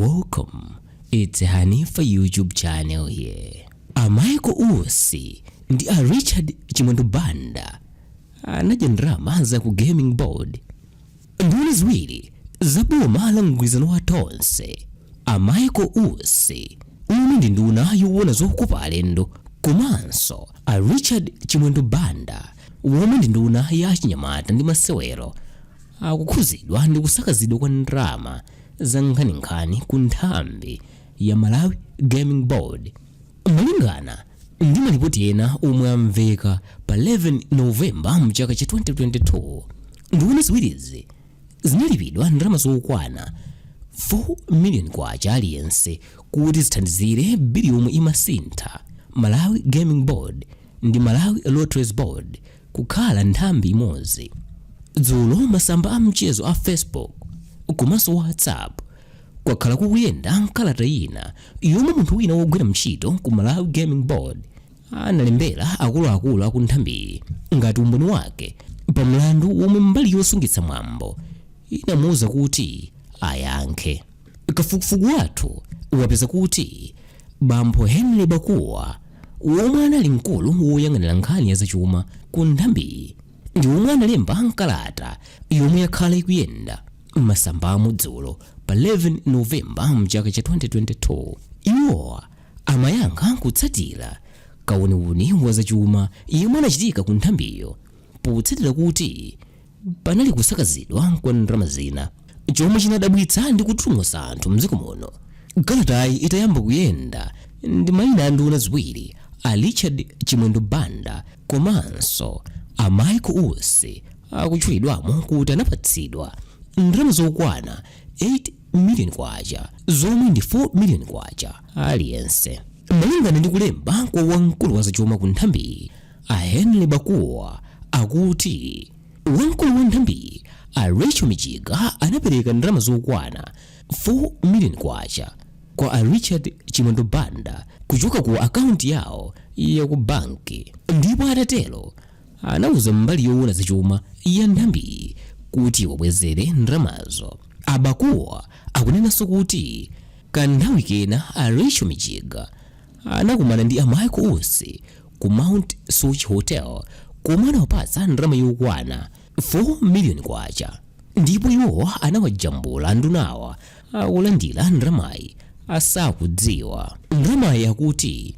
Welcome, it's Hanifa YouTube channel here. Michael Usi ndi Richard Chimwendo Banda anaja ndrama za ku Gaming Board. Nduna ziwiri za boma la mgwirizano wa Tonse. Michael Usi omwe ndi nduna yoona zokopa alendo, komanso Richard Chimwendo Banda omwe ndi nduna ya chinyamata ndi masewero akukhudzidwa ndi kusakazidwa kwa ndrama zankhani ku nthambi ya Malawi Gaming Board. Malingana ndi malipoti ena omwe amveka pa 11 Novemba mchaka cha 2022, nduna ziwirizi zinalipidwa ndrama zokwana 4 million kwacha aliyense kuti zithandizire bili yomwe imasintha Malawi Gaming Board ndi Malawi Lotteries Board kukhala nthambi imodzi. Dzulo masamba a mchezo a Facebook komanso WhatsApp kwakhala kukuyenda nkalata ina yomwe munthu wina wogwira ntchito ku Malawi Gaming Board analembera akuluakulu aku nthambi ngati umboni wake pa mlandu womwe mbali yosungitsa mwambo inamuwuza kuti ayankhe. Kafukufuku wathu wapeza kuti bambo Henry Bakuwa womwe anali mkulu woyang'anira nkhani ya zachuma ku nthambi ndi omwe analemba nkalata yomwe yakhala ikuyenda masambamo dzulo pa 11 Novemba mchaka cha 2022. Iwowa amayankha kutsatira kauniuni wa zachuma yomwe anachitika ku nthambiyo potsatira kuti panali kusakazidwa kwa ndrama zina, chomwe chinadabwitsa ndi kuthumutsa anthu mdziko muno. Kalatayi itayamba kuyenda ndi mayina a nduna ziwiri a Richard Chimwendo Banda komanso a Michael Usi akutchulidwamo kuti anapatsidwa ndrama zokwana 8 million kwacha zomwe ndi 4 million kwacha aliyense. Malingana ndi kulemba kwa wamkulu wa zachuma ku nthambi a Henry Bakuwa akuti wamkulu wa nthambi a Rachel Michiga anapereka ndrama zokwana 4 million kwacha kwa a Richard Chimwendo Banda kuchoka ku akaunti yawo ya ku banki, ndipo atatero anawuza mbali yoona zachuma ya nthambi kuti wabwezere ndramazo. Abakuwa akunenanso kuti kanthawi kena a Rachel Michiga anakumana ndi a Michael Usi ku Mount Soch Hotel komwe anawapatsa ndrama yokwana 4 million kwacha, ndipo iwo anawajambula ndunawa akulandira ndramayi asakudziwa. Ndramayi akuti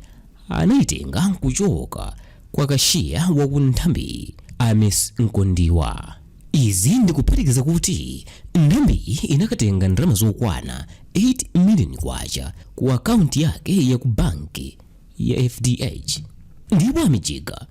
anayitenga kuchoka kwa kashiya wa ku nthambi a Miss Nkondiwa. Izi ndikuphatikiza kuti nthambi inakatenga ndrama zokwana 8 million kwacha ku akaunti yake ya ku banki ya FDH, ndipo Michiga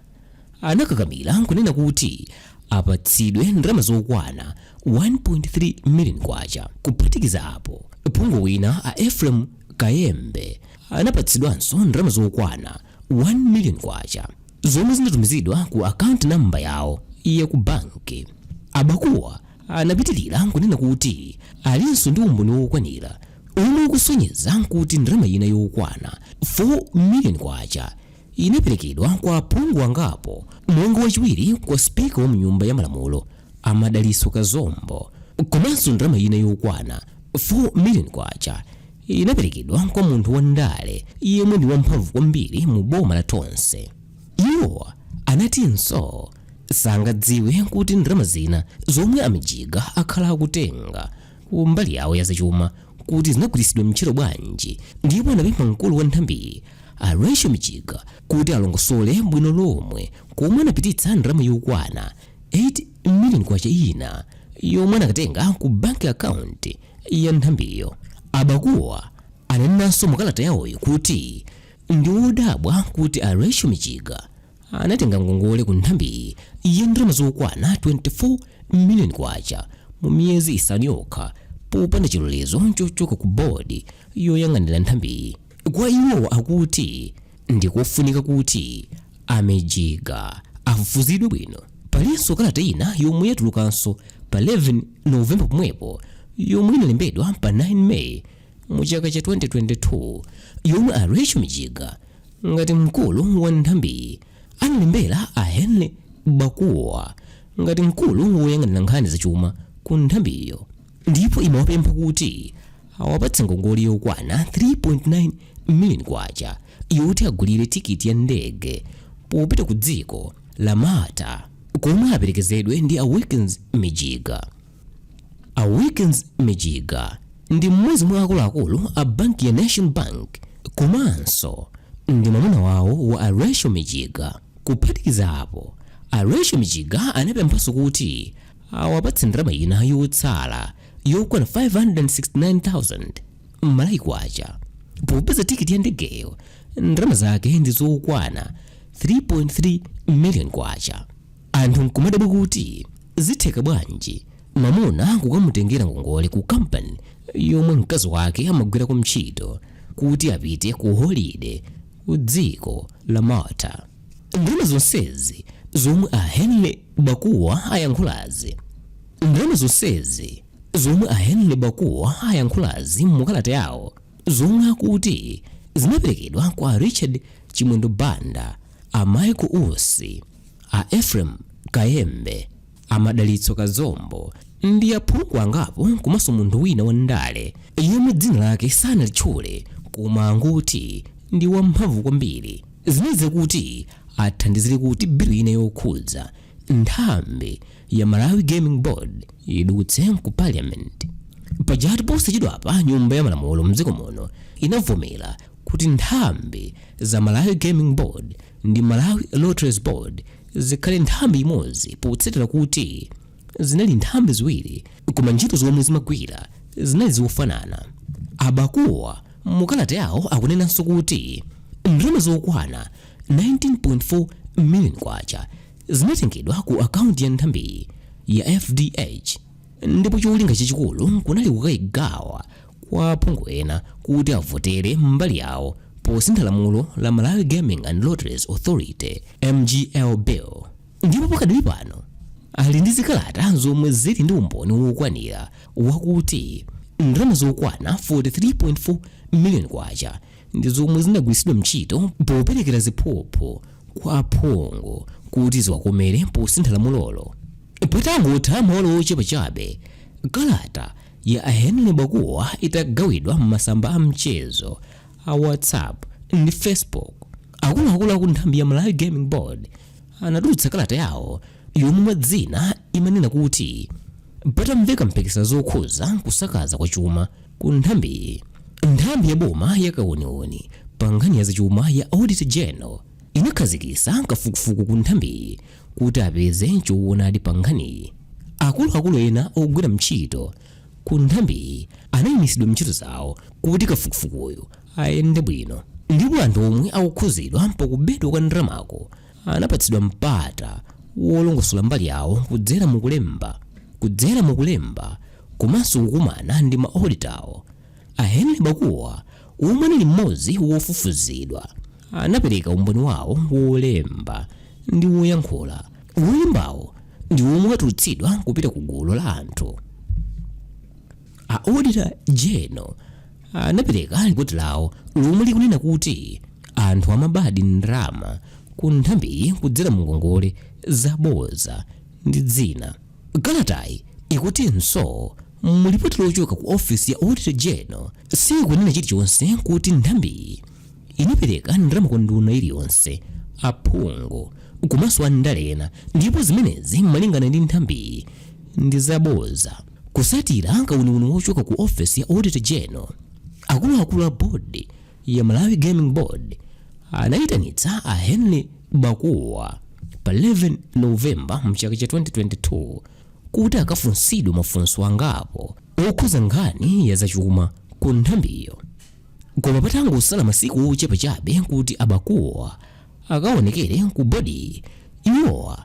anakakamira kunena kuti apatsidwe ndrama zokwana 1.3 million kwacha. Kuphatikiza apo phungu wina a Ephraim Kayembe anapatsidwanso ndrama zokwana 1 million kwacha zomwe zinatumizidwa ku account number yawo ya ku banki. Abakuwa anapitirira kunena kuti alinso ndi umboni wokwanira omwe ukusonyeza kuti ndrama ina yokwana 4 million kwacha inaperekedwa kwa phungu wangapo mwongo wachiwiri kwa speaker wa mnyumba ya malamulo Amadaliso Kazombo, komanso ndrama ina yokwana 4 million kwacha inaperekedwa kwa munthu wandale yemwe ndi wamphamvu kwambiri mu boma la Tonse. Iwo anatinso sangadziwe kuti ndrama zina zomwe Amichiga akhala akutenga ku mbali yawo ya zachuma kuti zinagwiritsidwa mntchito bwanji, ndipo anapempha mkulu wa nthambi a Rachel Michiga kuti alongosole bwino lomwe komwe anapititsa ndrama yokwana 8 million kwacha ina yomwe anakatenga ku bank account ya nthambiyo. Abakuwa ananenanso mukalata yawoyo kuti ndi wodabwa kuti a Rachel Michiga anatenga ngongole ku nthambi ya ndrama zokwana 24 million kwacha mu miyezi isanu yokha popanda chilolezo chochoka ku bodi yoyang'anira nthambi. Kwa iwo akuti ndikofunika kuti Michiga afufuzidwe bwino. Palinso kalata ina yomwe yatulukanso pa 11 Novemba pomwepo yomwe inalembedwa pa 9 May mu chaka cha 2022 yomwe a Rachel Michiga ngati mkulu wa nthambi analembera a Henry Bakuwa ngati mkulu woyang'anira nkhani zachuma ku nthambiyo, ndipo imawapempha kuti awapatsa ngongole yokwana 3.9 million kwacha yoti agulire tikiti ya ndege popita ku dziko la Malta komwe aperekezedwe ndi Awakens Mijiga. Awakens Mijiga ndi mmodzi mwa akuluakulu a banki ya National Bank komanso ndi mwamuna wawo wa Aresho Mijiga. Kuphatikiza apo, Aresho Mijiga anapemphanso kuti awapatse ndalama ina yotsala yokwana 569,000 Malawi kwacha popeza tikiti ya ndegeyo ndalama zake ndi zokwana 3.3 million kwacha. Anthu nkumadabwa kuti zitheka bwanji mamuna kukamutengera ngongole ku kampani yomwe mkazi wake amagwirako ntchito kuti apite ku holiday ku dziko la Malta. Ndalama zonsezi zomwe a Henry Bakuwa ayankhulazi. Ndalama zonsezi zomwe a Henry Bakuwa ayankhulazi mukalata yawo zomwe akuti zinaperekedwa kwa Richard Chimwendo Banda, a Michael Usi, a Ephraim Kayembe, a Madalitso Kazombo ndi aphungu angapo komanso munthu wina wandale yemwe dzina lake sanalitchule koma anguti ndi wamphamvu kwambiri. Zinaweza kuti athandizire kuti bilu ina yokhudza nthambi ya Malawi Gaming Board idutse ku Parliament. Pajatu posachedwapa nyumba ya malamulo mdziko muno inavomera kuti nthambi za Malawi Gaming Board ndi Malawi Lotteries Board zikhale nthambi imodzi potsatira kuti zinali nthambi ziwiri koma ntchito zomwe zimagwira zinali zofanana. Abakuwa mukalata yawo akunenanso kuti ndalama zokwana 19.4 million kwacha zinatengedwa ku akaunti ya nthambi ya FDH, ndipo cholinga chachikulu kunali kukayigawa kwa aphungu ena kuti avotere mbali yawo posintha lamulo la Malawi Gaming and Lotteries Authority MGL Bill. Ndipo pakadali pano ali ndi zikalata zomwe zili ndi umboni wokwanira wakuti ndalama zokwana 43.4 million kwacha ndi zomwe zinagwiritsidwa ntchito poperekera ziphuphu kwa aphungu kuti ziwakomere posintha lamulolo. Patangotha maola ochepa chabe, kalata ya Henry Bakuwa itagawidwa m'masamba a mchezo a WhatsApp ndi Facebook. Akuluakulu aku nthambi ya Malawi Gaming Board anadutsa kalata yawo yomwe madzina imanena kuti patamveka mpikisano zokhuza kusakaza kwa chuma ku nthambi. Nthambi ya boma yakauniuni pa nkhani ya zachuma ya Auditor General inakhazikitsa kafukufuku ku nthambi kuti apeze choonadi pa nkhani. Akuluakulu ena ogwira ntchito ku nthambi anayimitsidwa ntchito zawo kuti kafukufukuyo ayende bwino, ndipo anthu omwe akukhudzidwa pakubedwa kwa ndalamazo anapatsidwa mpata wolongosola mbali yawo kudzera mukulemba komanso kukumana ndi maoditawo. A Henry Bakuwa omwe anali mmodzi wofufuzidwa anapereka umboni wawo wolemba ndi woyankhula. Wolembawo ndi omwe atulutsidwa kupita ku gulu la anthu. A Auditor General anapereka ripoti lawo lomwe likunena kuti anthu amabadi ndalama ku nthambi kudzera mu ngongole zabodza ndi dzina. Kalatayi ikutinso mulipoti lochoka ku ofisi ya Auditor General sikunena chilichonse kuti nthambi inapereka ndalama kwa nduna iliyonse, aphungu komanso andalena, ndipo zimenezi malingana ndi nthambi ndi zabodza. Kusatira kauniuni wochoka ku ofisi ya Auditor General, akuluakulu a board ya Malawi Gaming Board anayitanitsa a Henry Bakuwa pa 11 Novemba mchaka cha 2022 kuti akafunsidwe mafunso angapo okhuza nkhani ya zachuma ku nthambiyo. Koma patangosala masiku ochepa chabe kuti Abakuwa akaonekere ku bodi, iwowa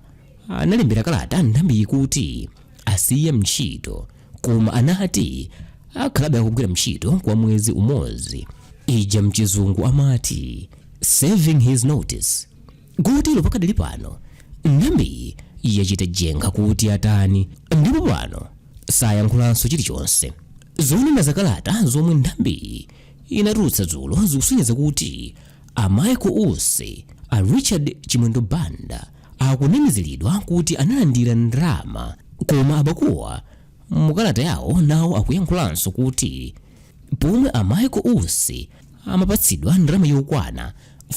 analembera kalata nthambi kuti asiye ntchito, koma anati akhalabe akugwira ntchito kwa mwezi umodzi. Ija mchizungu amati serving his notice. Kotero pakadali pano nthambi yachita jenga kuti atani, ndipo pano sayankhulanso chilichonse. Zonena zakalata zomwe nthambi inatulutsa dzulo zikusonyeza kuti a Michael Usi, a Richard Chimwendo Banda akunamiziridwa kuti analandira ndalama, koma Abakuwa mukalata yawo nawo akuyankhulanso kuti pomwe a Michael Usi amapatsidwa ndalama yokwana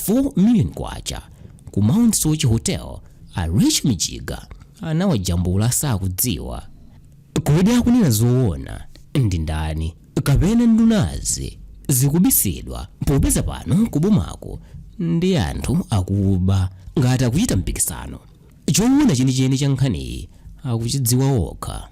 4 million kwacha ku Mount Sochi Hotel. A Rich Michiga anawajambula sakudziwa kodi akunena zoona ndi ndani kapena ndunazi zikubisidwa popeza pano kubomako ndi anthu akuba ngati akuchita mpikisano. Choona chenicheni cha nkhani akuchidziwa okha.